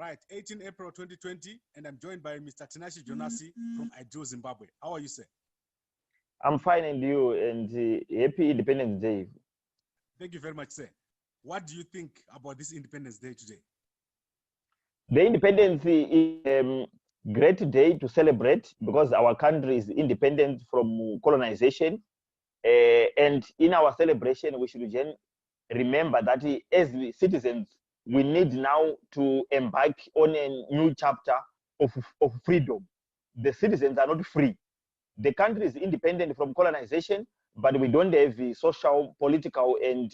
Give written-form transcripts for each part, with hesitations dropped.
Right, 18 April 2020, and I'm joined by Mr. Tinashe Jonas from Zimbabwe. How are you, sir? I'm fine, and you, and happy Independence Day. Thank you very much, sir. What do you think about this Independence Day today? The independence is a great day to celebrate because our country is independent from colonization. And in our celebration, we should remember that as citizens, we need now to embark on a new chapter of freedom. The citizens are not free. The country is independent from colonization, but we don't have the social, political, and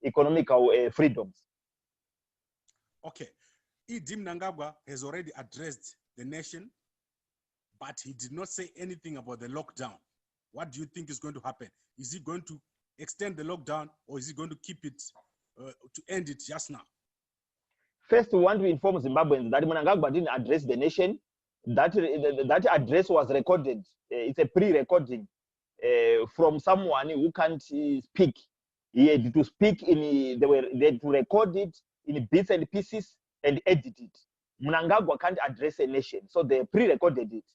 economical freedoms. Okay. Mnangagwa has already addressed the nation, but he did not say anything about the lockdown. What do you think is going to happen? Is he going to extend the lockdown, or is he going to keep it, to end it just now? First, we want to inform Zimbabweans that Mnangagwa didn't address the nation. That address was recorded. It's a pre-recording from someone who can't speak. He had to speak they had to record it in bits and pieces and edit it. Mnangagwa can't address a nation, so they pre-recorded it.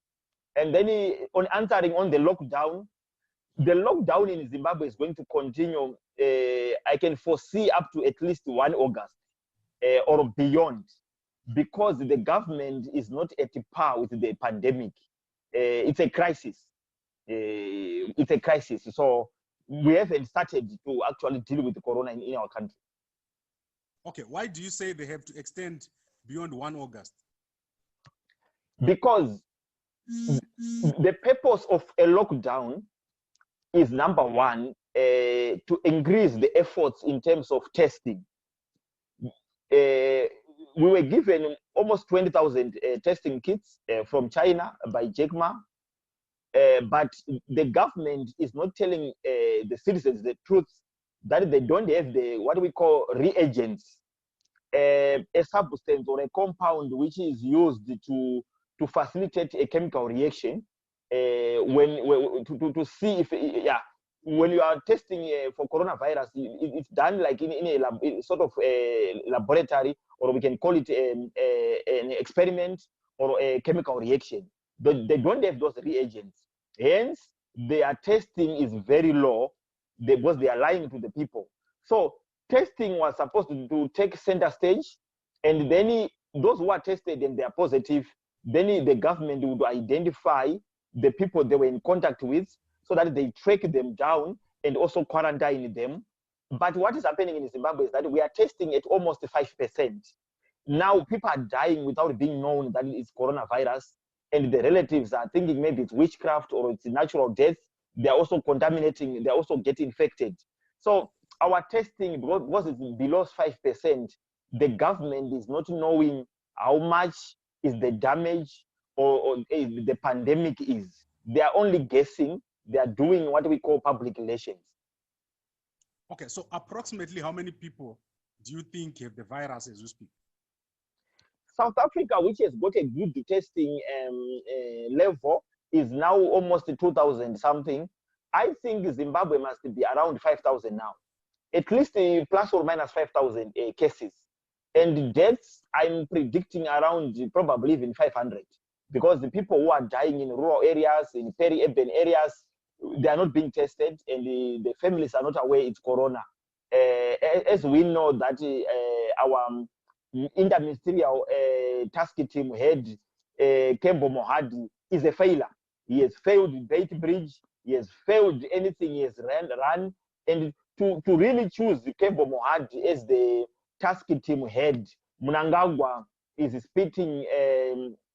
And then on answering on the lockdown in Zimbabwe is going to continue. I can foresee up to at least 1 August or beyond, because the government is not at par with the pandemic. It's a crisis. It's a crisis. So we haven't started to actually deal with the corona in our country. Okay, why do you say they have to extend beyond 1 August? Because the purpose of a lockdown is, number one, to increase the efforts in terms of testing. We were given almost 20,000 testing kits from China by Jack Ma, but the government is not telling the citizens the truth, that they don't have what we call reagents, a substance or a compound which is used to facilitate a chemical reaction to see if, when you are testing for coronavirus, it's done like in a sort of a laboratory, or we can call it an experiment or a chemical reaction. But they don't have those reagents. Hence, their testing is very low because they are lying to the people. So testing was supposed to take center stage, and then those who are tested and they are positive, then the government would identify the people they were in contact with, so that they track them down and also quarantine them. But what is happening in Zimbabwe is that we are testing at almost 5%. Now people are dying without being known that it's coronavirus, and the relatives are thinking maybe it's witchcraft or it's natural death. They're also contaminating, they're also getting infected. So our testing, because it's below 5%, the government is not knowing how much is the damage or the pandemic is. They are only guessing. They are doing what we call public relations. Okay, so approximately how many people do you think have the virus as we speak? South Africa, which has got a good testing level, is now almost 2,000 something. I think Zimbabwe must be around 5,000 now, at least plus or minus 5,000 cases. And deaths, I'm predicting around probably even 500, because the people who are dying in rural areas, in peri-urban areas, they are not being tested, and the families are not aware it's corona. As we know that our interministerial task team head, Kembo Mohadi, is a failure. He has failed Beitbridge, he has failed anything he has run, and to really choose Kembo Mohadi as the task team head, Mnangagwa is spitting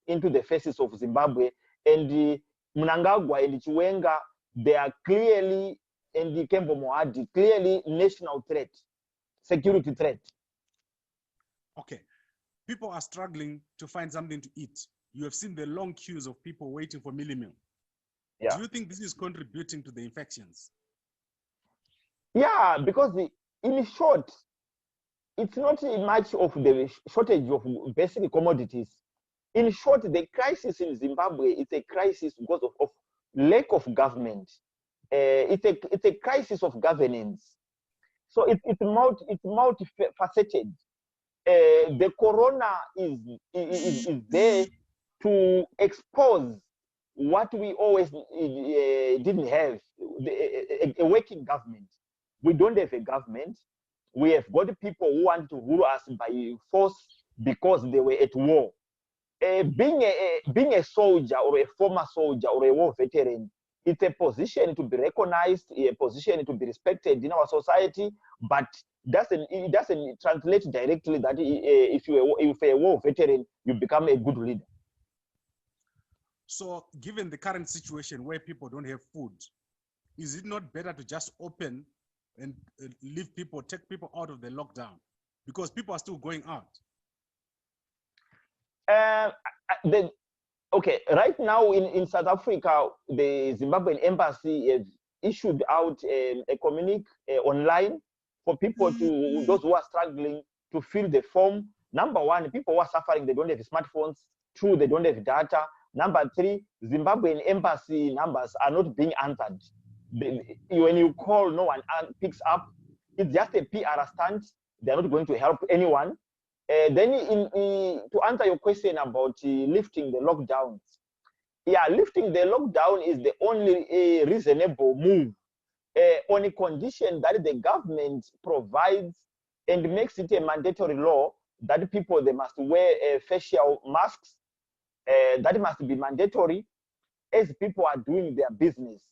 into the faces of Zimbabwe, and Mnangagwa and Chiwenga, they are clearly, and the Kembo Mohadi, clearly national threat, security threat. Okay, people are struggling to find something to eat. You have seen the long queues of people waiting for mealie meal. Yeah. Do you think this is contributing to the infections? Yeah, because in short, it's not much of the shortage of basic commodities. In short, the crisis in Zimbabwe is a crisis because of lack of government. It's a crisis of governance. So it's multifaceted. The corona is there to expose what we always didn't have, a working government. We don't have a government. We have got people who want to rule us by force because they were at war. Being a soldier or a former soldier or a war veteran, it's a position to be recognized, a position to be respected in our society, but it doesn't translate directly that if you're a war veteran, you become a good leader. So given the current situation where people don't have food, is it not better to just open and leave people, take people out of the lockdown? Because people are still going out. Okay, right now in South Africa, the Zimbabwean embassy has issued out a communique online for people those who are struggling to fill the form. Number one, people who are suffering, they don't have smartphones. Two, they don't have data. Number three, Zimbabwean embassy numbers are not being answered. When you call, no one picks up. It's just a PR stunt. They're not going to help anyone. Then to answer your question about lifting the lockdowns, yeah, lifting the lockdown is the only reasonable move on a condition that the government provides and makes it a mandatory law that people, they must wear facial masks. That must be mandatory as people are doing their business.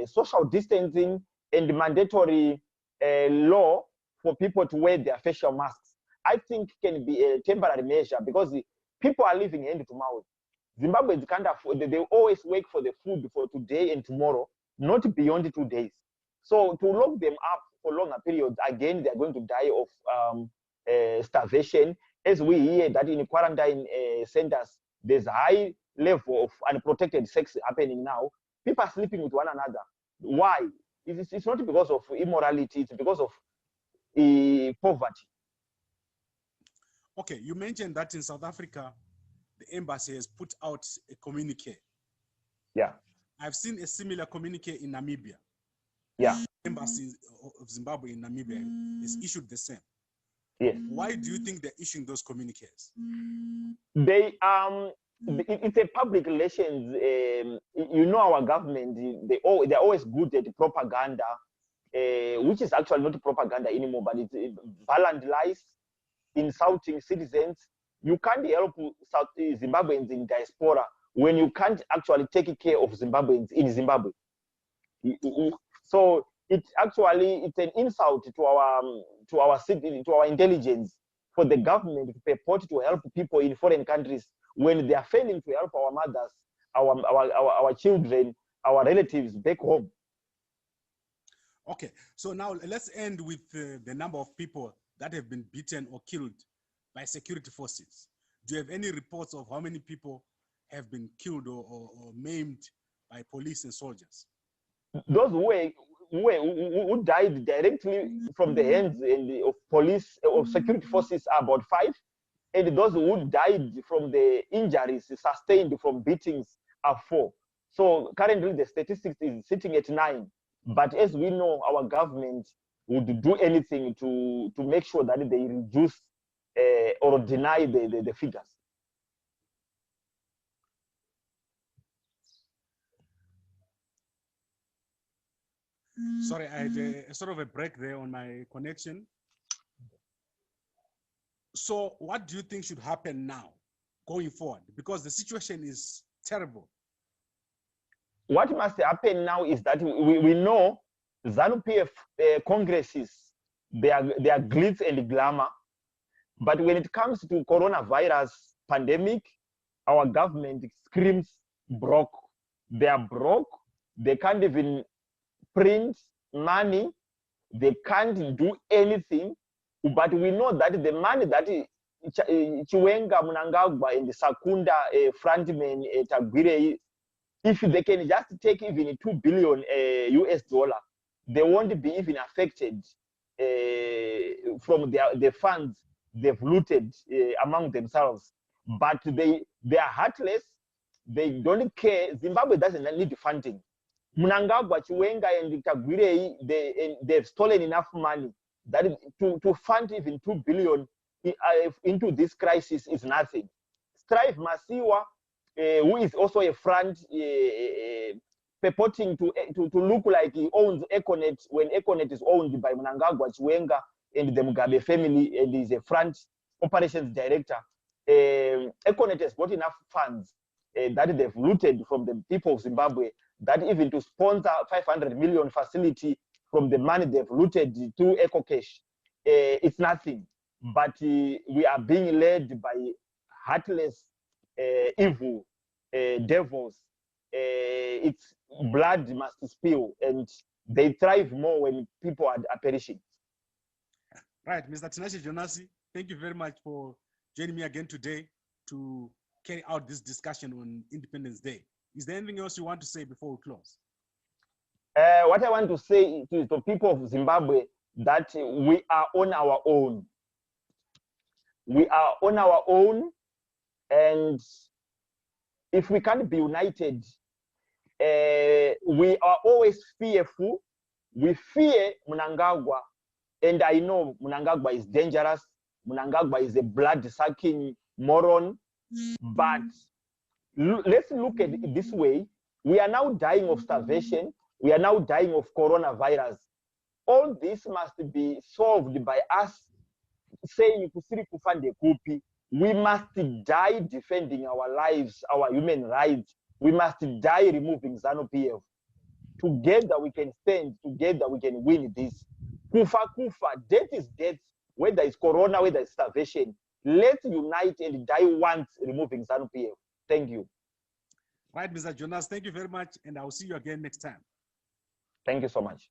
Social distancing and mandatory law for people to wear their facial masks, I think, can be a temporary measure because people are living hand to mouth. Zimbabweans can't afford, they always wait for the food for today and tomorrow, not beyond 2 days. So to lock them up for longer periods, again, they're going to die of starvation. As we hear that in quarantine centers, there's a high level of unprotected sex happening now. People are sleeping with one another. Why? It's not because of immorality, it's because of poverty. Okay, you mentioned that in South Africa, the embassy has put out a communique. Yeah. I've seen a similar communique in Namibia. Yeah. The embassy of Zimbabwe in Namibia has issued the same. Yes. Why do you think they're issuing those communiques? It's a public relations. You know, our government, they're always good at propaganda, which is actually not propaganda anymore, but it's violent lies, insulting citizens. You can't help South Zimbabweans in diaspora when you can't actually take care of Zimbabweans in Zimbabwe. So it's an insult to our city, to our intelligence, for the government to purport to help people in foreign countries when they are failing to help our mothers, our children, our relatives back home. Okay, so now let's end with the number of people that have been beaten or killed by security forces. Do you have any reports of how many people have been killed or maimed by police and soldiers? Those who died directly from the hands of police or security forces are about 5, and those who died from the injuries sustained from beatings are 4. So currently the statistics is sitting at 9. But as we know, our government would do anything to make sure that they reduce or deny the figures. Sorry, I had a sort of a break there on my connection. So what do you think should happen now going forward? Because the situation is terrible. What must happen now is that we know ZANU-PF congresses, they are glitz and glamour. But when it comes to coronavirus pandemic, our government screams broke. They are broke. They can't even print money. They can't do anything. But we know that the money that Chiwenga, Mnangagwa, and the Sakunda frontmen Tagwire, if they can just take even $2 billion US dollar, they won't be even affected from the funds they've looted among themselves. But they are heartless. They don't care. Zimbabwe doesn't need funding. Mnangagwa, Chiwenga, and Tagwire, they've stolen enough money that to fund even $2 billion into this crisis is nothing. Strive Masiwa, who is also a front, purporting to look like he owns Econet when Econet is owned by Mnangagwa, Chiwenga, and the Mugabe family, and is a front operations director. Econet has got enough funds that they've looted from the people of Zimbabwe, that even to sponsor 500 million facility from the money they've looted to EcoCash, it's nothing. But we are being led by heartless, evil devils. Its blood must spill, and they thrive more when people are perishing. Right, Mr. Tinashe Jonas, thank you very much for joining me again today to carry out this discussion on Independence Day. Is there anything else you want to say before we close? What I want to say to the people of Zimbabwe, that we are on our own. We are on our own, and if we can't be united, we are always fearful. We fear Mnangagwa, and I know Mnangagwa is dangerous. Mnangagwa is a blood-sucking moron. But let's look at it this way. We are now dying of starvation. We are now dying of coronavirus. All this must be solved by us saying, we must die defending our lives, our human rights. We must die removing ZANU-PF. Together we can stand, together we can win this. Kufa, death is death, whether it's corona, whether it's starvation. Let's unite and die once removing ZANU-PF. Thank you. Right, Mr. Jonas, thank you very much, and I'll see you again next time. Thank you so much.